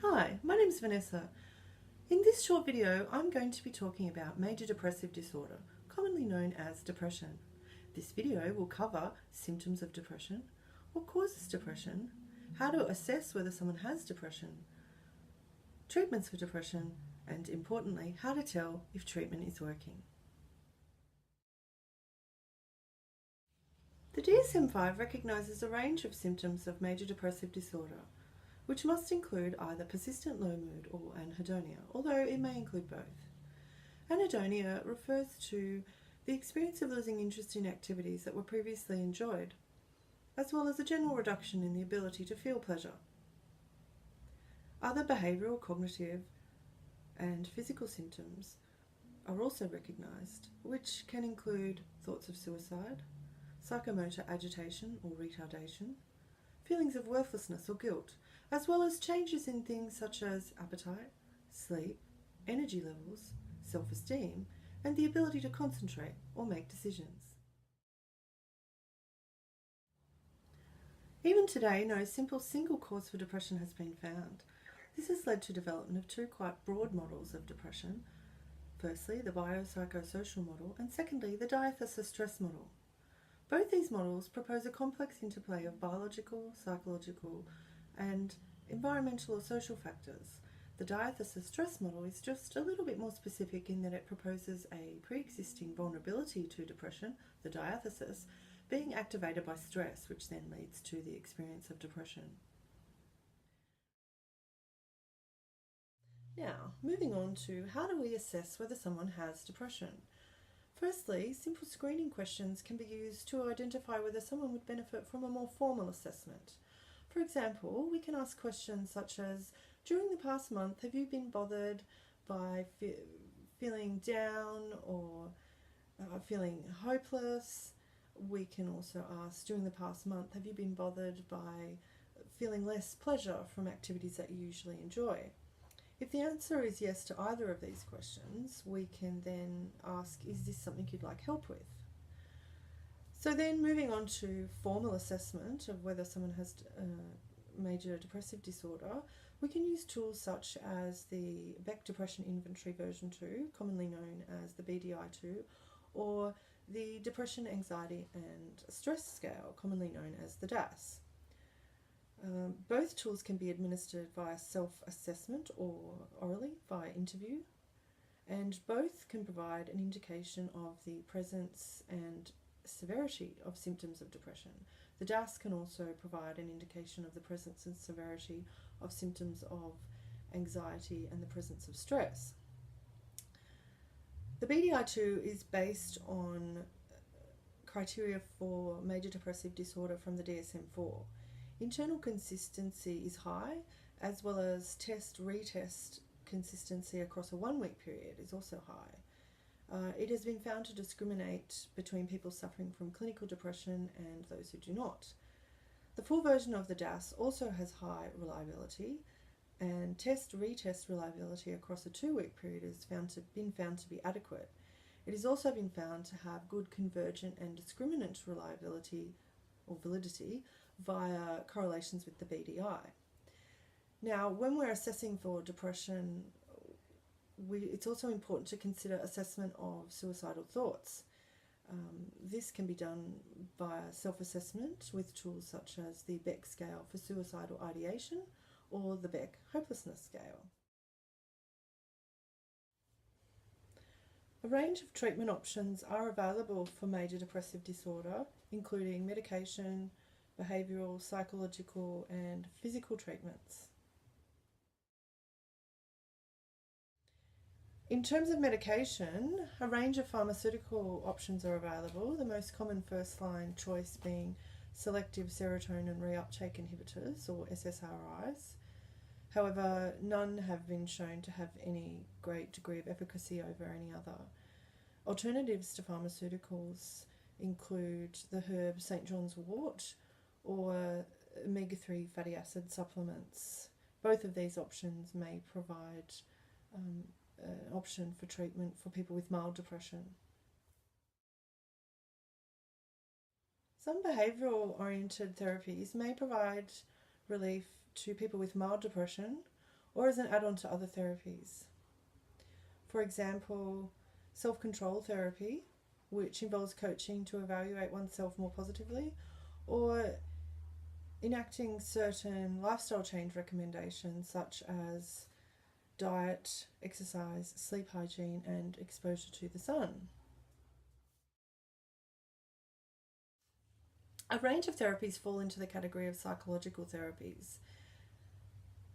Hi, my name's Vanessa. In this short video, I'm going to be talking about major depressive disorder, commonly known as depression. This video will cover symptoms of depression, what causes depression, how to assess whether someone has depression, treatments for depression, and importantly, how to tell if treatment is working. The DSM-5 recognises a range of symptoms of major depressive disorder, which must include either persistent low mood or anhedonia, although it may include both. Anhedonia refers to the experience of losing interest in activities that were previously enjoyed, as well as a general reduction in the ability to feel pleasure. Other behavioural, cognitive and physical symptoms are also recognised, which can include thoughts of suicide, psychomotor agitation or retardation, feelings of worthlessness or guilt, as well as changes in things such as appetite, sleep, energy levels, self-esteem, and the ability to concentrate or make decisions. Even today, no simple single cause for depression has been found. This has led to development of two quite broad models of depression. Firstly, the biopsychosocial model, and secondly, the diathesis stress model. Both these models propose a complex interplay of biological, psychological, and environmental or social factors. The diathesis stress model is just a little bit more specific in that it proposes a pre-existing vulnerability to depression, the diathesis, being activated by stress, which then leads to the experience of depression. Now, moving on to how do we assess whether someone has depression? Firstly, simple screening questions can be used to identify whether someone would benefit from a more formal assessment. For example, we can ask questions such as, during the past month, have you been bothered by feeling down or feeling hopeless? We can also ask, during the past month, have you been bothered by feeling less pleasure from activities that you usually enjoy? If the answer is yes to either of these questions, we can then ask, is this something you'd like help with? So then moving on to formal assessment of whether someone has major depressive disorder, we can use tools such as the Beck Depression Inventory version 2, commonly known as the BDI-2, or the Depression, Anxiety and Stress Scale, commonly known as the DASS. Both tools can be administered via self-assessment or orally via interview, and both can provide an indication of the presence and severity of symptoms of depression. The DASS can also provide an indication of the presence and severity of symptoms of anxiety and the presence of stress. The BDI-2 is based on criteria for major depressive disorder from the DSM-4. Internal consistency is high, as well as test-retest consistency across a 1-week period is also high. It has been found to discriminate between people suffering from clinical depression and those who do not. The full version of the DASS also has high reliability, and test-retest reliability across a 2-week period has been found to be adequate. It has also been found to have good convergent and discriminant reliability or validity via correlations with the BDI. Now, when we're assessing for depression, it's also important to consider assessment of suicidal thoughts. This can be done via self-assessment with tools such as the Beck Scale for Suicidal Ideation or the Beck Hopelessness Scale. A range of treatment options are available for major depressive disorder, including medication, behavioural, psychological and physical treatments. In terms of medication, a range of pharmaceutical options are available, the most common first-line choice being selective serotonin reuptake inhibitors, or SSRIs. However, none have been shown to have any great degree of efficacy over any other. Alternatives to pharmaceuticals include the herb St. John's wort or omega-3 fatty acid supplements. Both of these options may provide an option for treatment for people with mild depression. Some behavioural oriented therapies may provide relief to people with mild depression, or as an add-on to other therapies. For example, self-control therapy, which involves coaching to evaluate oneself more positively, or enacting certain lifestyle change recommendations such as diet, exercise, sleep hygiene, and exposure to the sun. A range of therapies fall into the category of psychological therapies.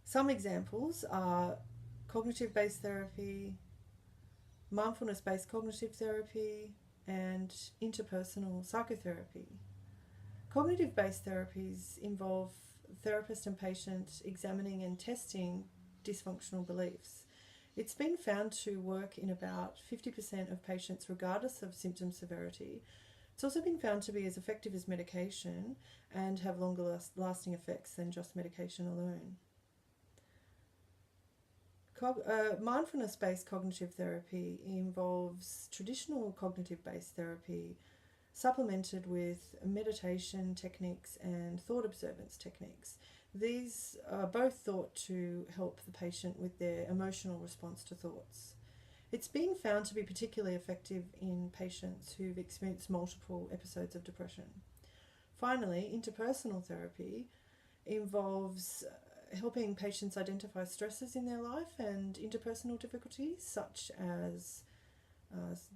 Some examples are cognitive-based therapy, mindfulness-based cognitive therapy, and interpersonal psychotherapy. Cognitive-based therapies involve therapist and patient examining and testing dysfunctional beliefs. It's been found to work in about 50% of patients regardless of symptom severity. It's also been found to be as effective as medication and have longer lasting effects than just medication alone. Mindfulness-based cognitive therapy involves traditional cognitive-based therapy supplemented with meditation techniques and thought observance techniques. These are both thought to help the patient with their emotional response to thoughts. It's been found to be particularly effective in patients who've experienced multiple episodes of depression. Finally, interpersonal therapy involves helping patients identify stresses in their life and interpersonal difficulties such as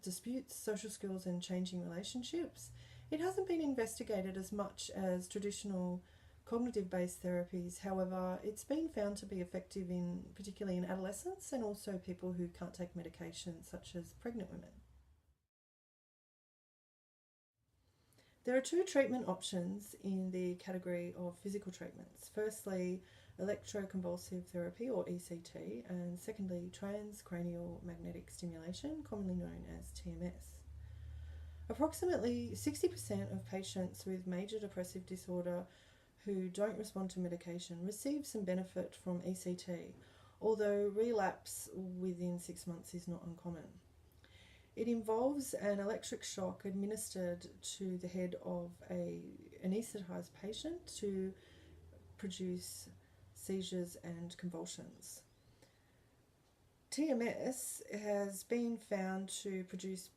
disputes, social skills, and changing relationships. It hasn't been investigated as much as traditional cognitive-based therapies. However, it's been found to be effective particularly in adolescents and also people who can't take medication, such as pregnant women. There are two treatment options in the category of physical treatments. Firstly, electroconvulsive therapy, or ECT, and secondly, transcranial magnetic stimulation, commonly known as TMS. Approximately 60% of patients with major depressive disorder who don't respond to medication receive some benefit from ECT, although relapse within 6 months is not uncommon. It involves an electric shock administered to the head of an anaesthetised patient to produce seizures and convulsions. TMS has been found to produce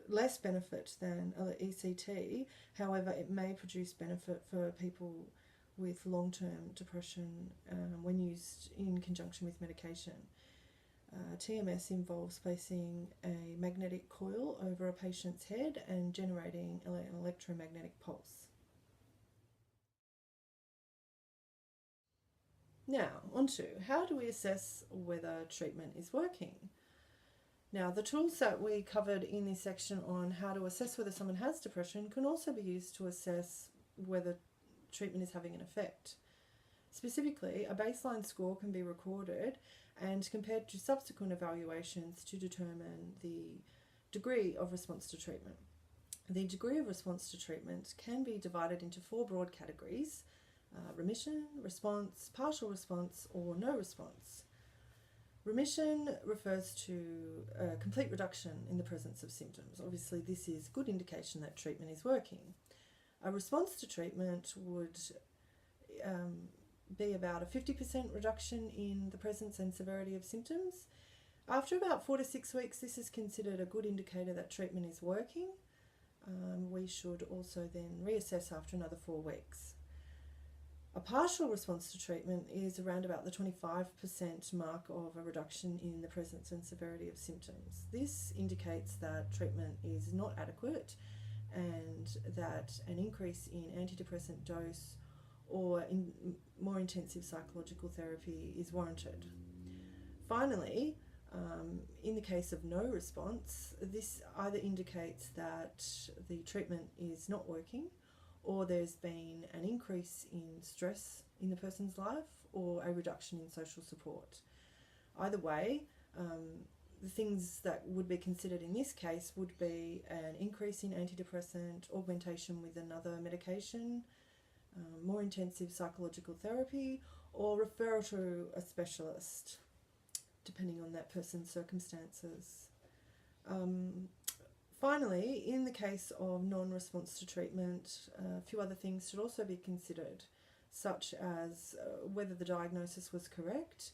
less benefit than ECT. However, it may produce benefit for people with long-term depression when used in conjunction with medication. TMS involves placing a magnetic coil over a patient's head and generating an electromagnetic pulse. Now, onto how do we assess whether treatment is working? Now, the tools that we covered in this section on how to assess whether someone has depression can also be used to assess whether treatment is having an effect. Specifically, a baseline score can be recorded and compared to subsequent evaluations to determine the degree of response to treatment. The degree of response to treatment can be divided into 4 broad categories: remission, response, partial response, or no response. Remission refers to a complete reduction in the presence of symptoms. Obviously, this is a good indication that treatment is working. A response to treatment would be about a 50% reduction in the presence and severity of symptoms. After about 4 to 6 weeks, this is considered a good indicator that treatment is working. We should also then reassess after another 4 weeks. A partial response to treatment is around about the 25% mark of a reduction in the presence and severity of symptoms. This indicates that treatment is not adequate and that an increase in antidepressant dose or in more intensive psychological therapy is warranted. Finally, in the case of no response, this either indicates that the treatment is not working, or there's been an increase in stress in the person's life, or a reduction in social support. Either way, the things that would be considered in this case would be an increase in antidepressant, augmentation with another medication, more intensive psychological therapy, or referral to a specialist, depending on that person's circumstances. Finally, in the case of non-response to treatment, a few other things should also be considered, such as whether the diagnosis was correct,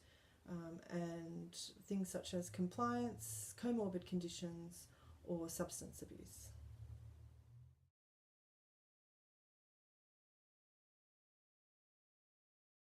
and things such as compliance, comorbid conditions, or substance abuse.